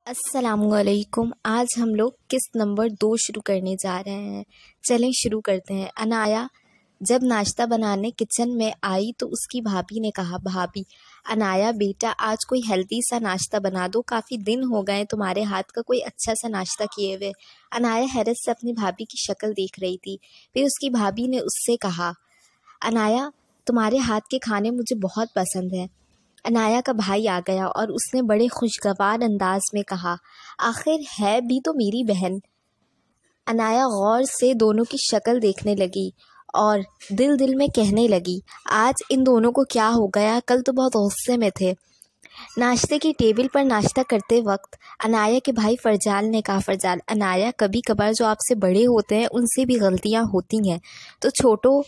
अस्सलामुअलैकुम। आज हम लोग किस्त नंबर 2 शुरू करने जा रहे हैं। चलें शुरू करते हैं। अनाया जब नाश्ता बनाने किचन में आई तो उसकी भाभी ने कहा, भाभी अनाया बेटा आज कोई हेल्दी सा नाश्ता बना दो, काफ़ी दिन हो गए तुम्हारे हाथ का कोई अच्छा सा नाश्ता किए हुए। अनाया हैरत से अपनी भाभी की शक्ल देख रही थी। फिर उसकी भाभी ने उससे कहा, अनाया तुम्हारे हाथ के खाने मुझे बहुत पसंद हैं। अनाया का भाई आ गया और उसने बड़े खुशगवार अंदाज में कहा, आखिर है भी तो मेरी बहन। अनाया गौर से दोनों की शक्ल देखने लगी और दिल दिल में कहने लगी, आज इन दोनों को क्या हो गया, कल तो बहुत गुस्से में थे। नाश्ते की टेबल पर नाश्ता करते वक्त अनाया के भाई फरजाल ने कहा, फरजाल अनाया कभी कभार जो आपसे बड़े होते हैं उनसे भी गलतियां होती हैं, तो छोटों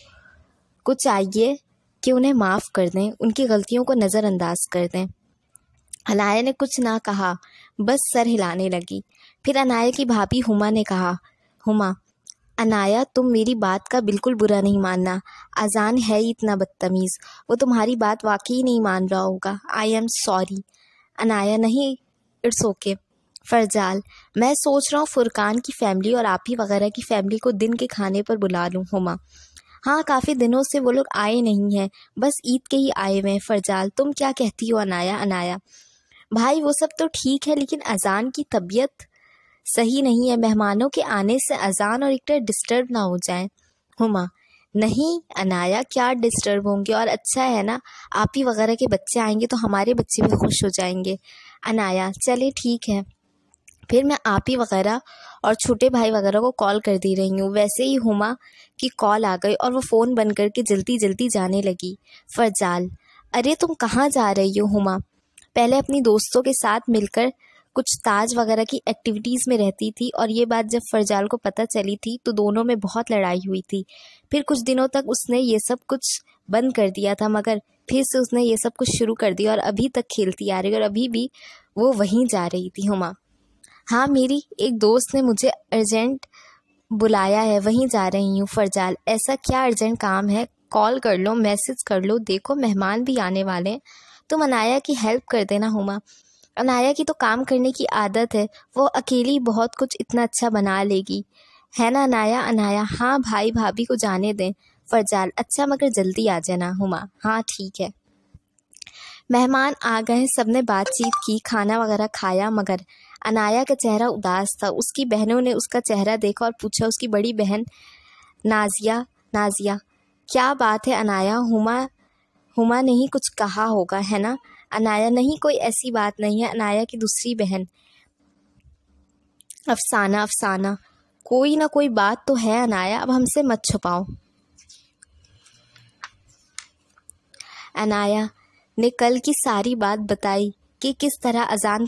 को चाहिए कि उन्हें माफ़ कर दें, उनकी गलतियों को नज़रअंदाज कर दें। अनाया ने कुछ ना कहा, बस सर हिलाने लगी। फिर अनाया की भाभी हुमा ने कहा, हुमा अनाया तुम मेरी बात का बिल्कुल बुरा नहीं मानना, अजान है ही इतना बदतमीज़, वो तुम्हारी बात वाकई नहीं मान रहा होगा। I am sorry. अनाया नहीं, इट्स ओके। फरजाल मैं सोच रहा हूँ फुरकान की फ़ैमिली और आप ही वगैरह की फ़ैमिली को दिन के खाने पर बुला लूँ। हुमा हाँ, काफ़ी दिनों से वो लोग आए नहीं हैं, बस ईद के ही आए हुए हैं। फरजाल तुम क्या कहती हो? अनाया अनाया भाई वो सब तो ठीक है, लेकिन अजान की तबीयत सही नहीं है, मेहमानों के आने से अजान और इकट्ठे डिस्टर्ब ना हो जाए। हुमा नहीं अनाया क्या डिस्टर्ब होंगे, और अच्छा है ना, आप ही वगैरह के बच्चे आएंगे तो हमारे बच्चे भी खुश हो जाएंगे। अनाया चले ठीक है, फिर मैं आप ही वगैरह और छोटे भाई वगैरह को कॉल कर दे रही हूँ। वैसे ही हुमा की कॉल आ गई और वो फ़ोन बंद करके जल्दी जल्दी जाने लगी। फरजाल अरे तुम कहाँ जा रही हो? हुमा पहले अपनी दोस्तों के साथ मिलकर कुछ ताज वगैरह की एक्टिविटीज़ में रहती थी, और ये बात जब फरजाल को पता चली थी तो दोनों में बहुत लड़ाई हुई थी। फिर कुछ दिनों तक उसने ये सब कुछ बंद कर दिया था, मगर फिर से उसने ये सब कुछ शुरू कर दिया और अभी तक खेलती आ रही है और अभी भी वो वहीं जा रही थी। हुमा हाँ, मेरी एक दोस्त ने मुझे अर्जेंट बुलाया है, वहीं जा रही हूँ। फरजाल ऐसा क्या अर्जेंट काम है? कॉल कर लो, मैसेज कर लो, देखो मेहमान भी आने वाले हैं, तुम अनाया की हेल्प कर देना। हुमा अनाया की तो काम करने की आदत है, वो अकेली बहुत कुछ इतना अच्छा बना लेगी, है ना अनाया? अनाया हाँ भाई भाभी को जाने दें। फरजाल अच्छा मगर जल्दी आ जाना। हुमा हाँ ठीक है। मेहमान आ गए, सबने बातचीत की, खाना वगैरह खाया, मगर अनाया का चेहरा उदास था। उसकी बहनों ने उसका चेहरा देखा और पूछा, उसकी बड़ी बहन नाजिया, नाजिया क्या बात है अनाया? हुमा ने ही कुछ कहा होगा, है ना? अनाया नहीं, कोई ऐसी बात नहीं है। अनाया की दूसरी बहन अफसाना, अफसाना कोई ना कोई बात तो है अनाया, अब हमसे मत छुपाओ। अनाया ने कल की सारी बात बताई कि किस तरह अजान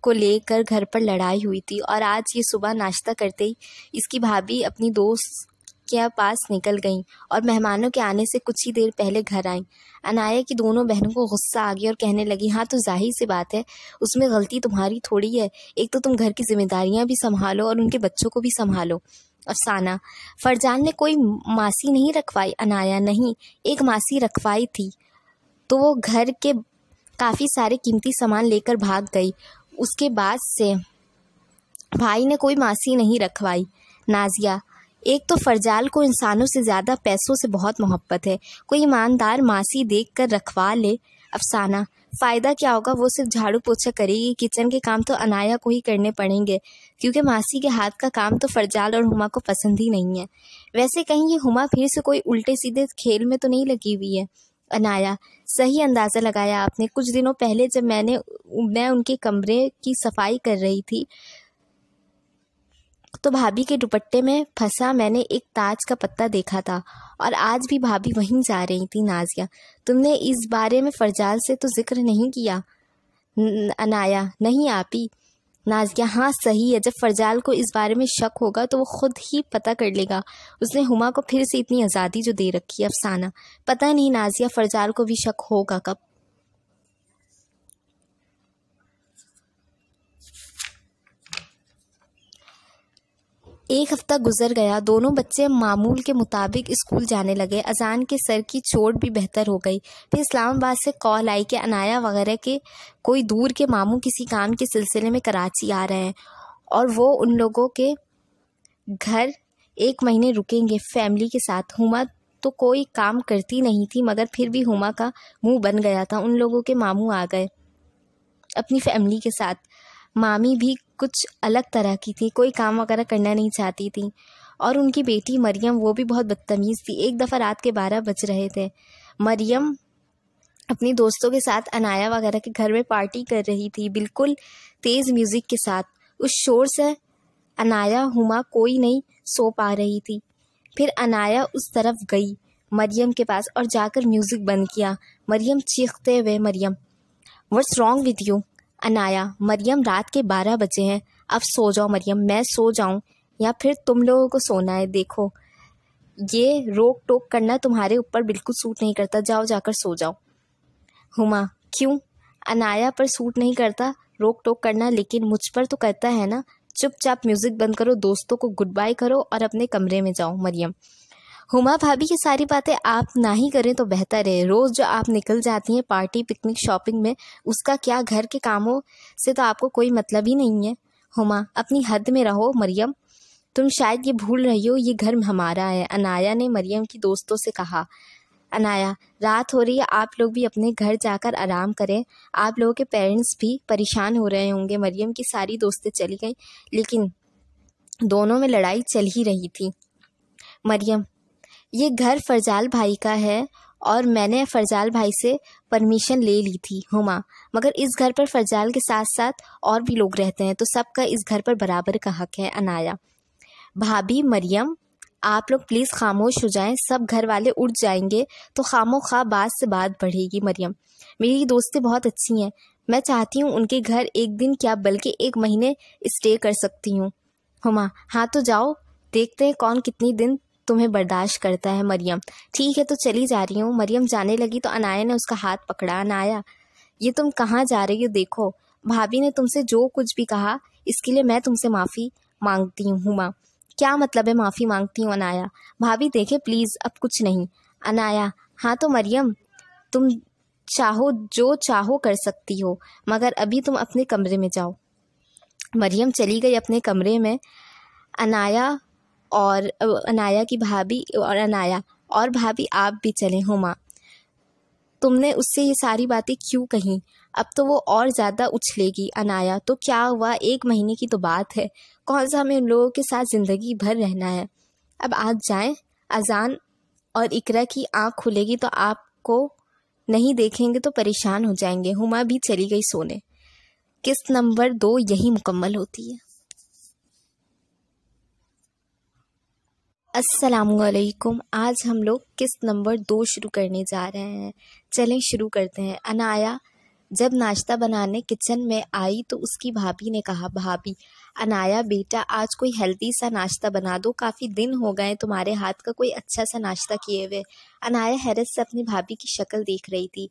को लेकर घर पर लड़ाई हुई थी, और आज ये सुबह नाश्ता करते ही इसकी भाभी अपनी दोस्त के पास निकल गईं और मेहमानों के आने से कुछ ही देर पहले घर आईं। अनाया की दोनों बहनों को गुस्सा आ गया और कहने लगी, हाँ तो जाहिर सी बात है, उसमें गलती तुम्हारी थोड़ी है, एक तो तुम घर की जिम्मेदारियां भी संभालो और उनके बच्चों को भी संभालो। अफसाना फरजान ने कोई मासी नहीं रखवाई? अनाया नहीं, एक मासी रखवाई थी तो वो घर के काफ़ी सारे कीमती सामान लेकर भाग गई, उसके बाद से भाई ने कोई मासी नहीं रखवाई। नाजिया एक तो फरजाल को इंसानों से ज़्यादा पैसों से बहुत मोहब्बत है, कोई ईमानदार मासी देखकर रखवा ले। अफसाना फ़ायदा क्या होगा, वो सिर्फ झाड़ू पोछा करेगी, किचन के काम तो अनाया को ही करने पड़ेंगे, क्योंकि मासी के हाथ का काम तो फरजाल और हुमा को पसंद ही नहीं है। वैसे कहीं ये हुमा फिर से कोई उल्टे सीधे खेल में तो नहीं लगी हुई है? अनाया सही अंदाज़ा लगाया आपने, कुछ दिनों पहले जब मैं उनके कमरे की सफाई कर रही थी तो भाभी के दुपट्टे में फंसा मैंने एक ताज का पत्ता देखा था, और आज भी भाभी वहीं जा रही थी। नाजिया तुमने इस बारे में फरजाल से तो जिक्र नहीं किया? अनाया नहीं आपी। नाजिया हाँ सही है, जब फरजाल को इस बारे में शक होगा तो वो खुद ही पता कर लेगा, उसने हुमा को फिर से इतनी आज़ादी जो दे रखी है। अफसाना पता नहीं नाजिया, फरजाल को भी शक होगा कब। एक हफ्ता गुजर गया। दोनों बच्चे मामूल के मुताबिक स्कूल जाने लगे। अजान के सर की चोट भी बेहतर हो गई। फिर इस्लामाबाद से कॉल आई कि अनाया वगैरह के कोई दूर के मामू किसी काम के सिलसिले में कराची आ रहे हैं और वो उन लोगों के घर 1 महीने रुकेंगे फैमिली के साथ। हुमा तो कोई काम करती नहीं थी, मगर फिर भी हुमा का मुंह बन गया था। उन लोगों के मामू आ गए अपनी फैमिली के साथ। मामी भी कुछ अलग तरह की थी, कोई काम वगैरह करना नहीं चाहती थी। और उनकी बेटी मरियम, वो भी बहुत बदतमीज़ थी। एक दफ़ा रात के 12 बज रहे थे। मरियम अपनी दोस्तों के साथ अनाया वगैरह के घर में पार्टी कर रही थी, बिल्कुल तेज़ म्यूज़िक के साथ। उस शोर से अनाया, हुमा कोई नहीं सो पा रही थी। फिर अनाया उस तरफ गई मरियम के पास और जाकर म्यूज़िक बंद किया। मरियम चीखते हुए, Mariam what's wrong with you? Anaya, Mariam रात के 12 बजे हैं, अब सो जाओ मरियम। मैं सो जाऊं या फिर तुम लोगों को सोना है? देखो, ये रोक टोक करना तुम्हारे ऊपर बिल्कुल सूट नहीं करता, जाओ जाकर सो जाओ। हुमा, क्यों? अनाया पर सूट नहीं करता रोक टोक करना, लेकिन मुझ पर तो करता है ना। चुपचाप म्यूज़िक बंद करो, दोस्तों को गुड बाय करो और अपने कमरे में जाओ। मरियम, हुमा भाभी ये सारी बातें आप ना ही करें तो बेहतर है। रोज़ जो आप निकल जाती हैं पार्टी, पिकनिक, शॉपिंग में, उसका क्या? घर के कामों से तो आपको कोई मतलब ही नहीं है। हुमा, अपनी हद में रहो मरियम, तुम शायद ये भूल रही हो ये घर हमारा है। अनाया ने मरियम की दोस्तों से कहा। अनाया, रात हो रही है, आप लोग भी अपने घर जाकर आराम करें। आप लोगों के पेरेंट्स भी परेशान हो रहे होंगे। मरियम की सारी दोस्तें चली गईं, लेकिन दोनों में लड़ाई चल ही रही थी। मरियम, ये घर फरजाल भाई का है और मैंने फरजाल भाई से परमिशन ले ली थी। हुमा, मगर इस घर पर फरजाल के साथ साथ और भी लोग रहते हैं, तो सबका इस घर पर बराबर का हक है। अनाया, भाभी मरियम, आप लोग प्लीज़ खामोश हो जाएं, सब घर वाले उठ जाएंगे तो खामोखा बात से बात बढ़ेगी। मरियम, मेरी दोस्तें बहुत अच्छी हैं, मैं चाहती हूँ उनके घर एक दिन क्या बल्कि 1 महीने स्टे कर सकती हूँ। हुमा, हाँ तो जाओ, देखते हैं कौन कितनी दिन तुम्हें बर्दाश्त करता है। मरियम, ठीक है तो चली जा रही हूँ। मरियम जाने लगी तो अनाया ने उसका हाथ पकड़ा। अनाया, ये तुम कहाँ जा रही हो? देखो, भाभी ने तुमसे जो कुछ भी कहा इसके लिए मैं तुमसे माफ़ी मांगती हूँ। हुमा, क्या मतलब है माफ़ी मांगती हूँ? अनाया, भाभी देखे प्लीज़, अब कुछ नहीं। अनाया, हाँ तो मरियम, तुम चाहो जो चाहो कर सकती हो, मगर अभी तुम अपने कमरे में जाओ। मरियम चली गई अपने कमरे में। अनाया की भाभी और अनाया और भाभी आप भी चलें। हुमा, तुमने उससे ये सारी बातें क्यों कहीं? अब तो वो और ज़्यादा उछलेगी। अनाया, तो क्या हुआ, 1 महीने की तो बात है, कौन सा हमें उन लोगों के साथ ज़िंदगी भर रहना है। अब आज जाएं, अजान और इकरा की आँख खुलेगी तो आपको नहीं देखेंगे तो परेशान हो जाएंगे। हुमा भी चली गई सोने। किस्त नंबर 2 यही मुकम्मल होती है। अस्सलामुअलैकुम। आज हम लोग किस्त नंबर 2 शुरू करने जा रहे हैं। चलें शुरू करते हैं। अनाया जब नाश्ता बनाने किचन में आई तो उसकी भाभी ने कहा, भाभी, अनाया बेटा आज कोई हेल्दी सा नाश्ता बना दो, काफ़ी दिन हो गए तुम्हारे हाथ का कोई अच्छा सा नाश्ता किए हुए। अनाया हैरत से अपनी भाभी की शक्ल देख रही थी।